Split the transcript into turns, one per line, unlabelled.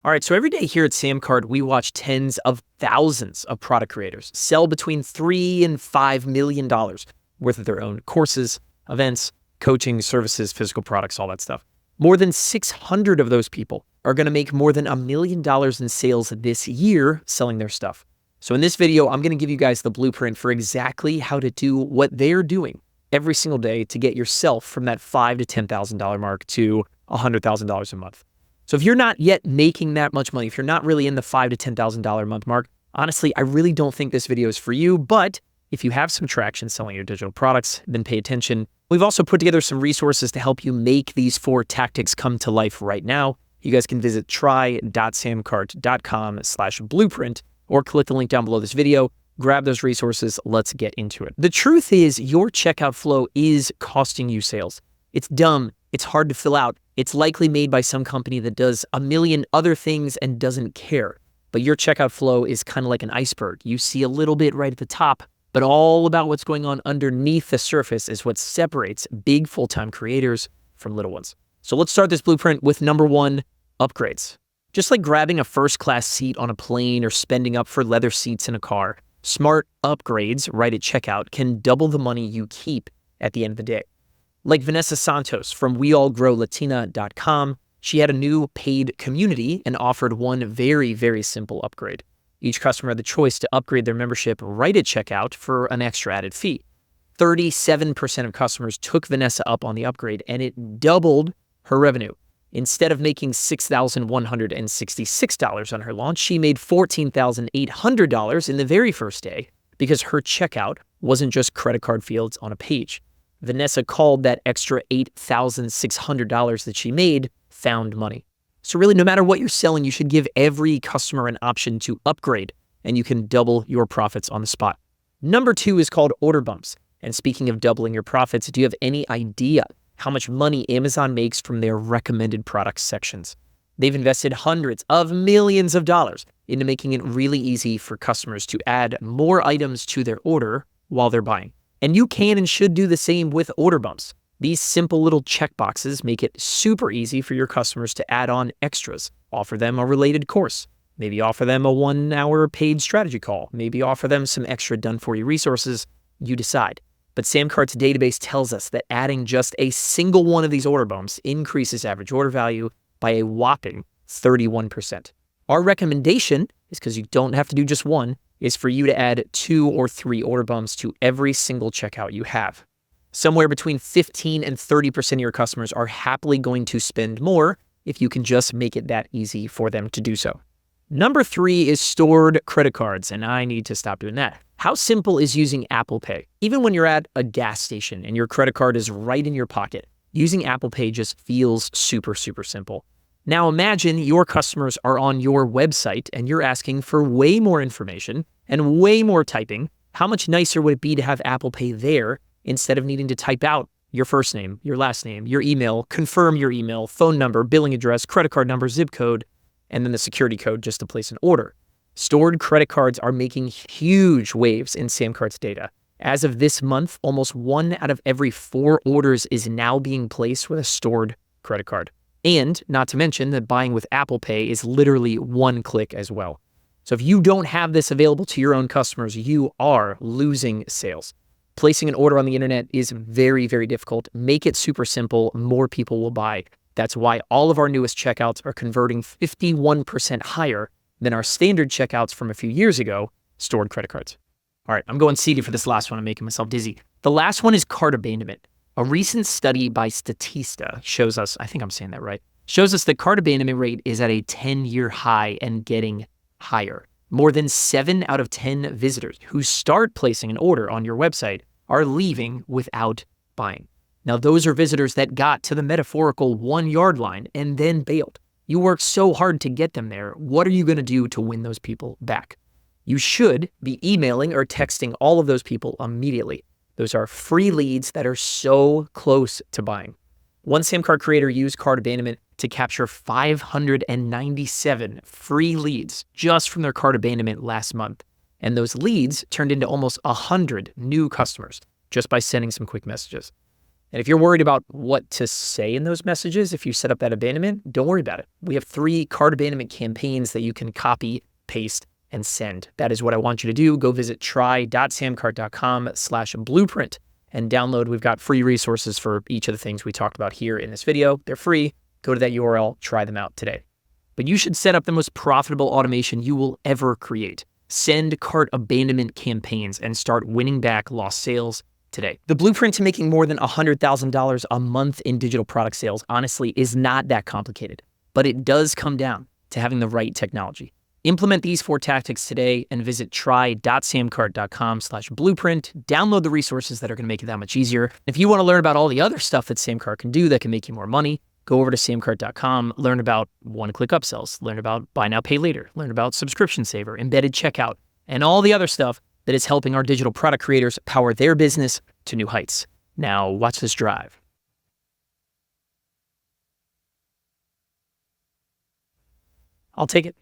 All right, so every day here at SamCart, we watch tens of thousands of product creators sell between $3 and $5 million worth of their own courses, events, coaching, services, physical products, all that stuff. More than 600 of those people are going to make more than $1 million in sales this year selling their stuff. So in this video, I'm going to give you guys the blueprint for exactly how to do what they're doing every single day to get yourself from that $5,000 to $10,000 mark to $100,000 a month. So if you're not yet making that much money, if you're not really in the $5,000 to $10,000 a month mark, honestly, I really don't think this video is for you. But if you have some traction selling your digital products, then pay attention. We've also put together some resources to help you make these 4 tactics come to life right now. You guys can visit try.samcart.com/blueprint or click the link down below this video. Grab those resources. Let's get into it. The truth is your checkout flow is costing you sales. It's dumb. It's hard to fill out. It's likely made by some company that does a million other things and doesn't care. But your checkout flow is kind of like an iceberg. You see a little bit right at the top, but all about what's going on underneath the surface is what separates big full-time creators from little ones. So let's start this blueprint with number 1, upgrades. Just like grabbing a first-class seat on a plane or spending up for leather seats in a car, smart upgrades right at checkout can double the money you keep at the end of the day. Like Vanessa Santos from WeAllGrowLatina.com, she had a new paid community and offered one very, very simple upgrade. Each customer had the choice to upgrade their membership right at checkout for an extra added fee. 37% of customers took Vanessa up on the upgrade, and it doubled her revenue. Instead of making $6,166 on her launch, she made $14,800 in the very first day because her checkout wasn't just credit card fields on a page. Vanessa called that extra $8,600 that she made found money. So really, no matter what you're selling, you should give every customer an option to upgrade, and you can double your profits on the spot. Number 2 is called order bumps. And speaking of doubling your profits, do you have any idea how much money Amazon makes from their recommended products sections? They've invested hundreds of millions of dollars into making it really easy for customers to add more items to their order while they're buying. And you can and should do the same with order bumps. These simple little checkboxes make it super easy for your customers to add on extras, offer them a related course, maybe offer them a 1-hour paid strategy call, maybe offer them some extra done-for-you resources. You decide. But SamCart's database tells us that adding just a single one of these order bumps increases average order value by a whopping 31%. Our recommendation is, because you don't have to do just one, is for you to add 2 or 3 order bumps to every single checkout you have. Somewhere between 15 and 30% of your customers are happily going to spend more if you can just make it that easy for them to do so. Number 3 is stored credit cards, and I need to stop doing that. How simple is using Apple Pay? Even when you're at a gas station and your credit card is right in your pocket, using Apple Pay just feels super, super simple. Now imagine your customers are on your website and you're asking for way more information and way more typing. How much nicer would it be to have Apple Pay there instead of needing to type out your first name, your last name, your email, confirm your email, phone number, billing address, credit card number, zip code, and then the security code just to place an order? Stored credit cards are making huge waves in SamCart's data. As of this month, almost 1 out of every 4 orders is now being placed with a stored credit card. And not to mention that buying with Apple Pay is literally 1 click as well. So if you don't have this available to your own customers, you are losing sales. Placing an order on the internet is very, very difficult. Make it super simple. More people will buy. That's why all of our newest checkouts are converting 51% higher than our standard checkouts from a few years ago, stored credit cards. All right, I'm going seedy for this last one. I'm making myself dizzy. The last one is cart abandonment. A recent study by Statista shows us, I think I'm saying that right, shows us that cart abandonment rate is at a 10-year high and getting higher. More than 7 out of 10 visitors who start placing an order on your website are leaving without buying. Now, those are visitors that got to the metaphorical 1-yard line and then bailed. You worked so hard to get them there. What are you going to do to win those people back? You should be emailing or texting all of those people immediately. Those are free leads that are so close to buying. One SamCart creator used cart abandonment to capture 597 free leads just from their cart abandonment last month. And those leads turned into almost 100 new customers just by sending some quick messages. And if you're worried about what to say in those messages, if you set up that abandonment, don't worry about it. We have 3 cart abandonment campaigns that you can copy, paste, and send. That is what I want you to do. Go visit try.samcart.com/blueprint and download. We've got free resources for each of the things we talked about here in this video. They're free. Go to that URL, try them out today. But you should set up the most profitable automation you will ever create. Send cart abandonment campaigns and start winning back lost sales today. The blueprint to making more than $100,000 a month in digital product sales, honestly, is not that complicated, but it does come down to having the right technology. Implement these 4 tactics today and visit try.samcart.com/blueprint. Download the resources that are going to make it that much easier. If you want to learn about all the other stuff that SamCart can do that can make you more money, go over to samcart.com, learn about one-click upsells, learn about buy now, pay later, learn about subscription saver, embedded checkout, and all the other stuff that is helping our digital product creators power their business to new heights. Now watch this drive. I'll take it.